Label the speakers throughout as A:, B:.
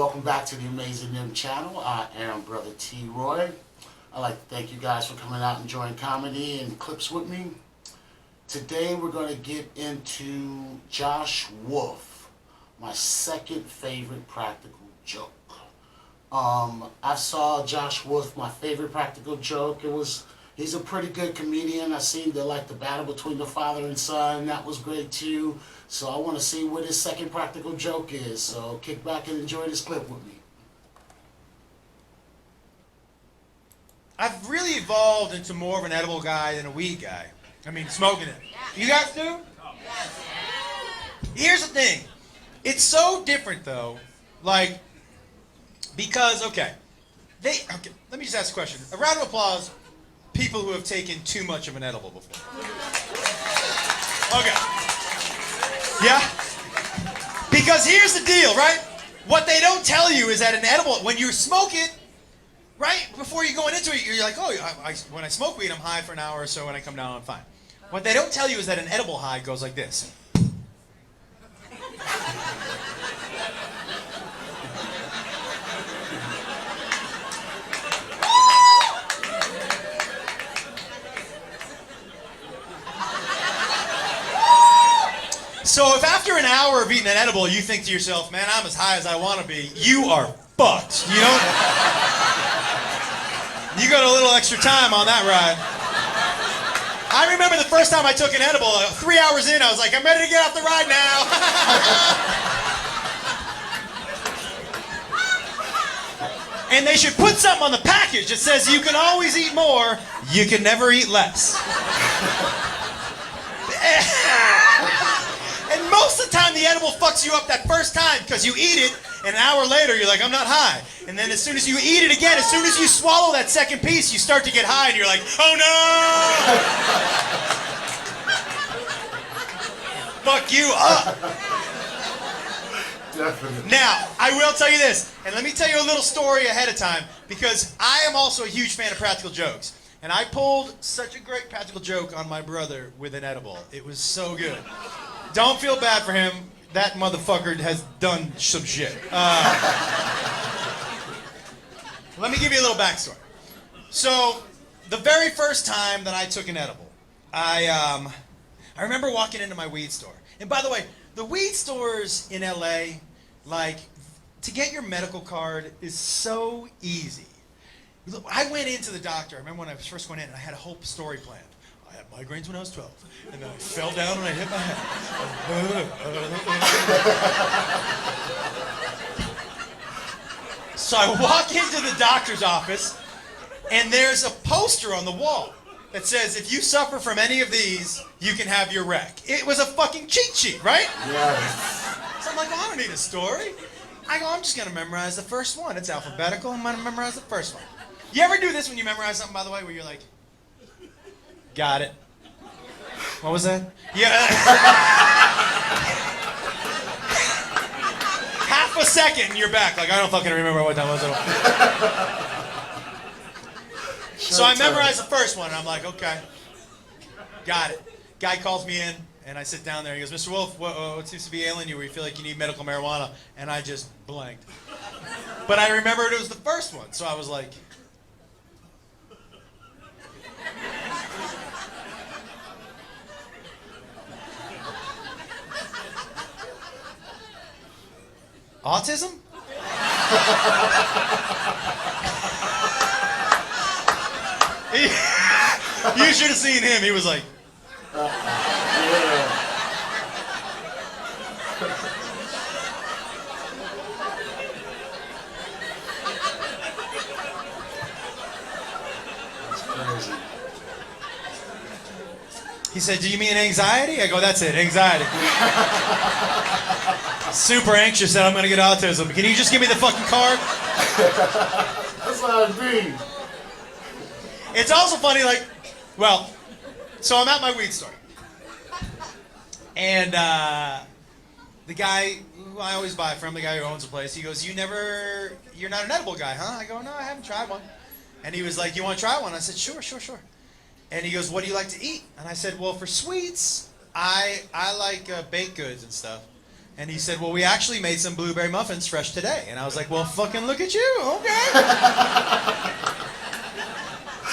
A: welcome back to the Amazing Nim channel. I am Brother T. Roy. I'd like to thank you guys for coming out and enjoying comedy and clips with me. Today we're going to get into Josh Wolf, my second favorite practical joke. I saw Josh Wolf, my favorite practical joke. He's a pretty good comedian. I seen the battle between the father and son. That was great too. So I want to see what his second practical joke is. So kick back and enjoy this clip with me.
B: I've really evolved into more of an edible guy than a weed guy. I mean, smoking it. You guys do? Here's the thing. It's so different though. Because, okay, let me just ask a question. A round of applause, people who have taken too much of an edible before. Okay. Yeah? Because here's the deal, right? What they don't tell you is that an edible, when you smoke it, right, before you're going into it, you're like, oh, when I smoke weed, I'm high for an hour or so, when I come down, I'm fine. What they don't tell you is that an edible high goes like this. So if after an hour of eating an edible, you think to yourself, man, I'm as high as I want to be, you are fucked. You know? You got a little extra time on that ride. I remember the first time I took an edible, 3 hours in, I was like, I'm ready to get off the ride now. And they should put something on the package that says you can always eat more, you can never eat less. And most of the time the edible fucks you up that first time because you eat it and an hour later you're like, I'm not high. And then as soon as you eat it again, as soon as you swallow that second piece, you start to get high and you're like, oh no! Fuck you up.
A: Definitely.
B: Now, I will tell you this, and let me tell you a little story ahead of time, because I am also a huge fan of practical jokes. And I pulled such a great practical joke on my brother with an edible. It was so good. Don't feel bad for him. That motherfucker has done some shit. Let me give you a little backstory. So, the very first time that I took an edible, I remember walking into my weed store. And by the way, the weed stores in LA, to get your medical card is so easy. I went into the doctor. I remember when I first went in, and I had a whole story planned. I had migraines when I was 12, and then I fell down and I hit my head. So I walk into the doctor's office, and there's a poster on the wall that says, if you suffer from any of these, you can have your rec. It was a fucking cheat sheet, right?
A: Yes.
B: So I'm like, well, I don't need a story. I go, I'm just going to memorize the first one. It's alphabetical. I'm going to memorize the first one. You ever do this when you memorize something, by the way, where you're like, got it. What was that? Yeah. Half a second and you're back. Like, I don't fucking remember what that was at all. So I memorized the first one and I'm like, okay. Got it. Guy calls me in and I sit down there. He goes, Mr. Wolf, what seems to be ailing you where you feel like you need medical marijuana? And I just blanked. But I remembered it was the first one. So I was like, autism? You should have seen him. He was like,
A: Yeah. That's crazy.
B: he said, do you mean anxiety? I go, that's it, anxiety. Super anxious that I'm going to get autism. Can you just give me the fucking card?
A: That's what I mean.
B: It's also funny, so I'm at my weed store. And the guy who I always buy from, the guy who owns the place, he goes, you're not an edible guy, huh? I go, no, I haven't tried one. And he was like, you want to try one? I said, sure. And he goes, what do you like to eat? And I said, well, for sweets, I like baked goods and stuff. And he said, well, we actually made some blueberry muffins fresh today. And I was like, well, fucking look at you. Okay.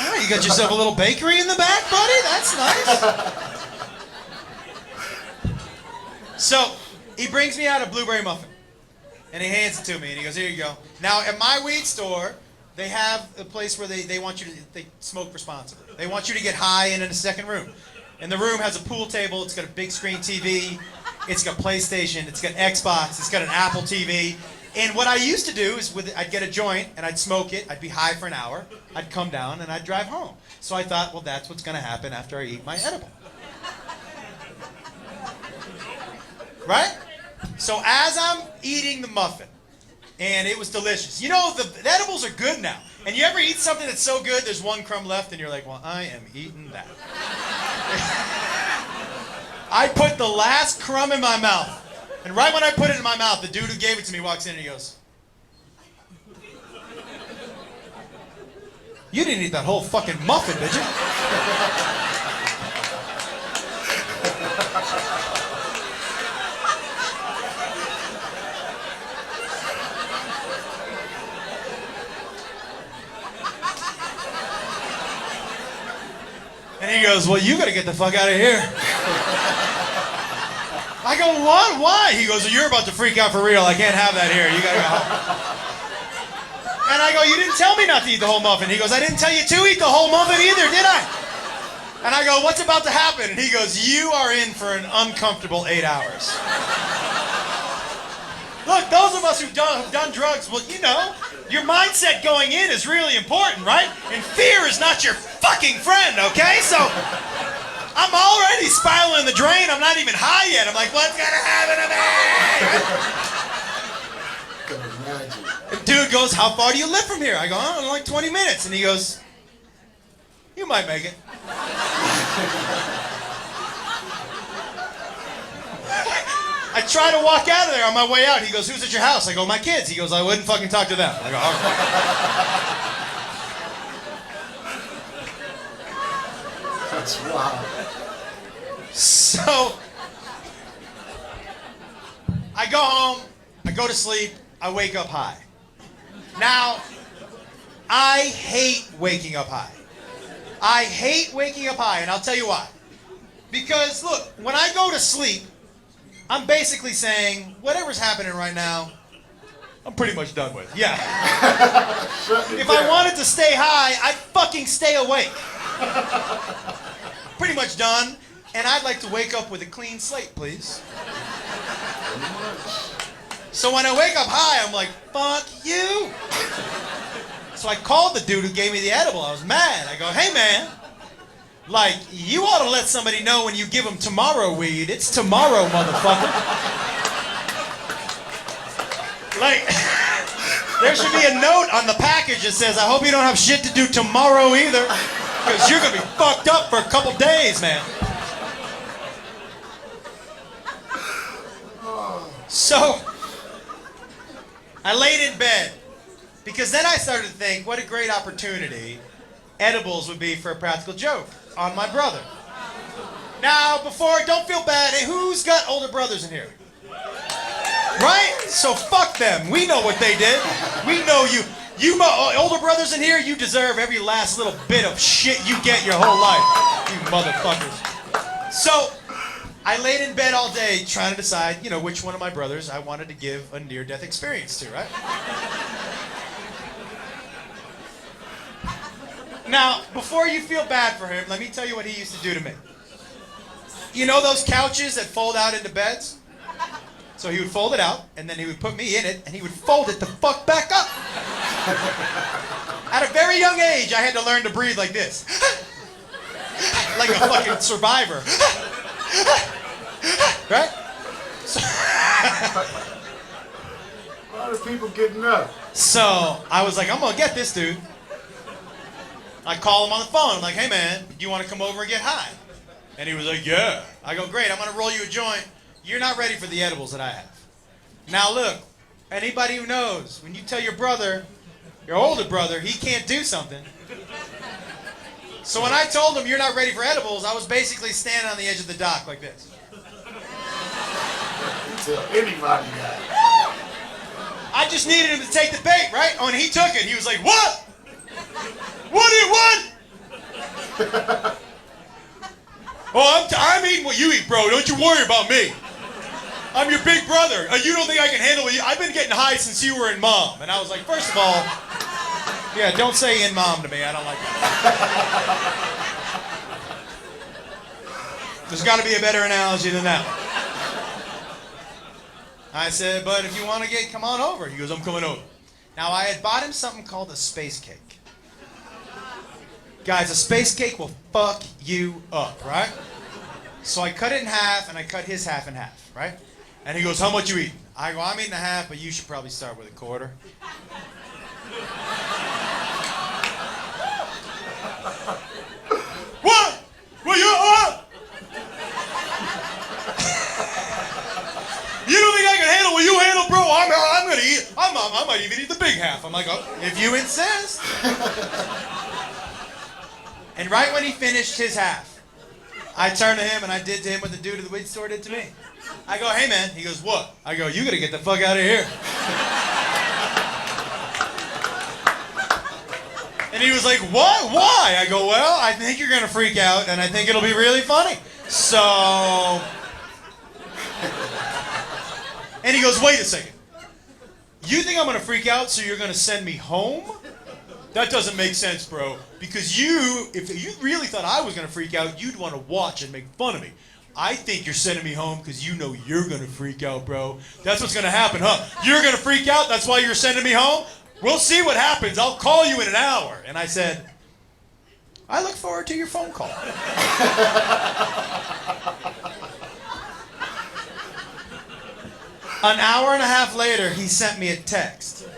B: All right, you got yourself a little bakery in the back, buddy? That's nice. So he brings me out a blueberry muffin. And he hands it to me. And he goes, here you go. Now, at my weed store, they have a place where they want you to they smoke responsibly. They want you to get high in a second room. And the room has a pool table. It's got a big screen TV. It's got PlayStation. It's got Xbox. It's got an Apple TV. And what I used to do is I'd get a joint and I'd smoke it. I'd be high for an hour. I'd come down and I'd drive home. So I thought, well, that's what's going to happen after I eat my edible. Right? So as I'm eating the muffin, and it was delicious. You know, the edibles are good now. And you ever eat something that's so good, there's one crumb left, and you're like, well, I am eating that. I put the last crumb in my mouth. And right when I put it in my mouth, the dude who gave it to me walks in and he goes, you didn't eat that whole fucking muffin, did you? And he goes, well, you gotta get the fuck out of here. I go, what? Why? He goes, well, you're about to freak out for real. I can't have that here. You gotta go home. And I go, you didn't tell me not to eat the whole muffin. He goes, I didn't tell you to eat the whole muffin either, did I? And I go, what's about to happen? And he goes, you are in for an uncomfortable 8 hours. Look, those of us who've done drugs, well, you know, your mindset going in is really important, right? And fear is not your fucking friend, okay? So I'm already spiraling the drain. I'm not even high yet. I'm like, what's gonna happen to me? The dude goes, how far do you live from here? I go, oh, like 20 minutes. And he goes, you might make it. I try to walk out of there on my way out. He goes, who's at your house? I go, my kids. He goes, I wouldn't fucking talk to them. I go, all right.
A: That's wild.
B: So, I go home, I go to sleep, I wake up high. Now, I hate waking up high. I hate waking up high, and I'll tell you why. Because, look, when I go to sleep, I'm basically saying, whatever's happening right now, I'm pretty much done with. Yeah. If I wanted to stay high, I'd fucking stay awake. Pretty much done. And I'd like to wake up with a clean slate, please. So when I wake up high, I'm like, fuck you. So I called the dude who gave me the edible. I was mad. I go, hey man, like, you ought to let somebody know when you give them tomorrow weed. It's tomorrow, motherfucker. Like, there should be a note on the package that says, I hope you don't have shit to do tomorrow either, because you're going to be fucked up for a couple days, man. So, I laid in bed, because then I started to think, what a great opportunity edibles would be for a practical joke on my brother. Now, don't feel bad. Hey, who's got older brothers in here? Right? So fuck them. We know what they did. We know you. You older brothers in here, you deserve every last little bit of shit you get your whole life. You motherfuckers. So, I laid in bed all day trying to decide, you know, which one of my brothers I wanted to give a near-death experience to, right? Now, before you feel bad for him, let me tell you what he used to do to me. You know those couches that fold out into beds? So he would fold it out, and then he would put me in it, and he would fold it the fuck back up. At a very young age, I had to learn to breathe like this. Like a fucking survivor. Right? So
A: A lot of people getting up.
B: So I was like, I'm gonna get this dude. I call him on the phone. I'm like, hey man, do you want to come over and get high? And he was like, yeah. I go, great, I'm gonna roll you a joint. You're not ready for the edibles that I have. Now look, anybody who knows, when you tell your brother, your older brother, he can't do something. So when I told him you're not ready for edibles, I was basically standing on the edge of the dock like this.
A: tell anybody that.
B: I just needed him to take the bait, right? Oh, and he took it. He was like, what? What? Oh, I'm eating what you eat, bro. Don't you worry about me. I'm your big brother. You don't think I can handle it? I've been getting high since you were in mom. And I was like, first of all, yeah, don't say in mom to me. I don't like that. There's got to be a better analogy than that. I said, but if you want to come on over. He goes, I'm coming over. Now, I had bought him something called a space cake. Guys, a space cake will fuck you up, right? So I cut it in half, and I cut his half in half, right? And he goes, how much you eating? I go, I'm eating a half, but you should probably start with a quarter. What? Well, you what? You don't think I can handle what you handle, bro? I'm gonna eat. I might even eat the big half. I'm like, oh, if you insist. And right when he finished his half, I turned to him and I did to him what the dude at the weed store did to me. I go, hey man. He goes, what? I go, you gotta get the fuck out of here. And he was like, what? Why? I go, well, I think you're gonna freak out and I think it'll be really funny. So... And he goes, wait a second. You think I'm gonna freak out so you're gonna send me home? That doesn't make sense, bro. Because if you really thought I was gonna freak out, you'd want to watch and make fun of me. I think you're sending me home because you know you're gonna freak out, bro. That's what's gonna happen, huh? You're gonna freak out, that's why you're sending me home? We'll see what happens. I'll call you in an hour. And I said, I look forward to your phone call. An hour and a half later, he sent me a text.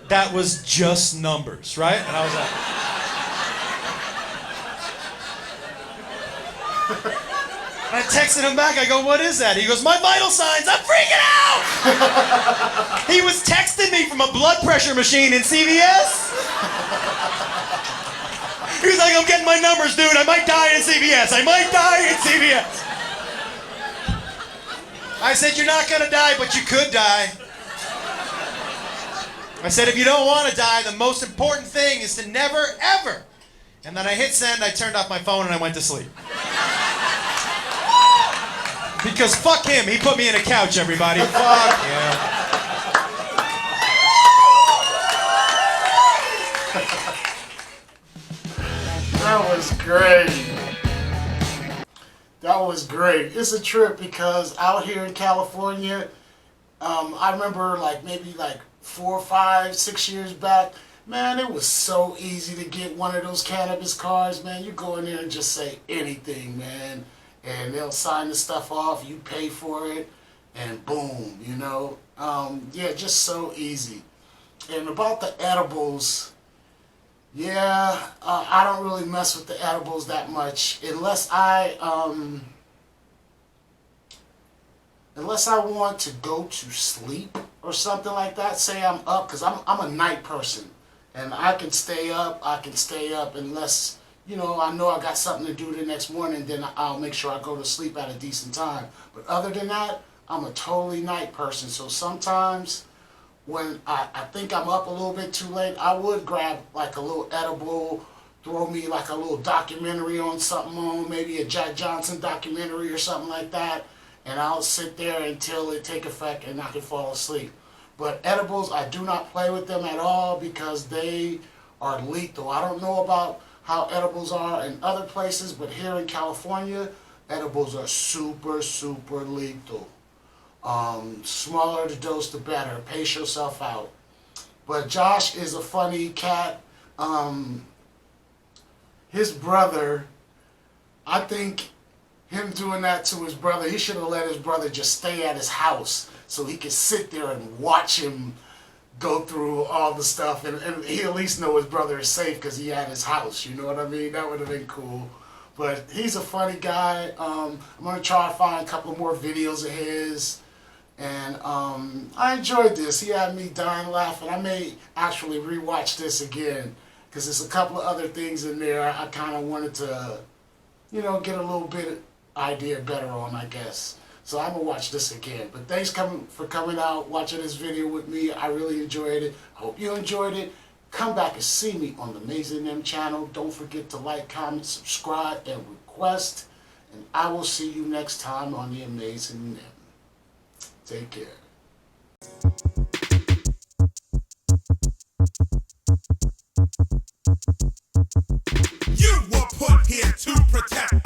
B: That was just numbers, right? And I was like... I texted him back, I go, what is that? He goes, my vital signs, I'm freaking out! He was texting me from a blood pressure machine in CVS. He was like, I'm getting my numbers, dude. I might die in CVS. I might die in CVS. I said, you're not gonna die, but you could die. I said, if you don't want to die, the most important thing is to never, ever. And then I hit send, I turned off my phone, and I went to sleep. Because fuck him, he put me in a couch, everybody. Fuck him.
A: That was great. That was great. It's a trip because out here in California, I remember maybe 4, 5, 6 years back, man, it was so easy to get one of those cannabis cards, man. You go in there and just say anything, man, and they'll sign the stuff off, you pay for it, and boom, you know. Yeah, just so easy. And about the edibles, yeah, I don't really mess with the edibles that much unless I want to go to sleep or something like that. Say I'm up, because I'm a night person, and I can stay up unless, you know, I got something to do the next morning, then I'll make sure I go to sleep at a decent time. But other than that, I'm a totally night person. So sometimes when I think I'm up a little bit too late, I would grab like a little edible, throw me like a little documentary on something, on maybe a Jack Johnson documentary or something like that, and I'll sit there until it take effect and I can fall asleep. But edibles, I do not play with them at all because they are lethal. I don't know about how edibles are in other places, but here in California, edibles are super, super lethal. Smaller the dose, the better. Pace yourself out. But Josh is a funny cat. His brother, I think him doing that to his brother, he should have let his brother just stay at his house so he could sit there and watch him go through all the stuff, and he at least know his brother is safe because he at his house, you know what I mean? That would have been cool. But he's a funny guy. I'm going to try to find a couple more videos of his. And I enjoyed this. He had me dying laughing. I may actually rewatch this again because there's a couple of other things in there I kind of wanted to, you know, get a little bit idea better on, I guess. So I'm gonna watch this again. But thanks for coming out, watching this video with me. I really enjoyed it. I hope you enjoyed it. Come back and see me on the Amazing Them channel. Don't forget to like, comment, subscribe, and request. And I will see you next time on the Amazing Them. Take care.
C: You were put here to protect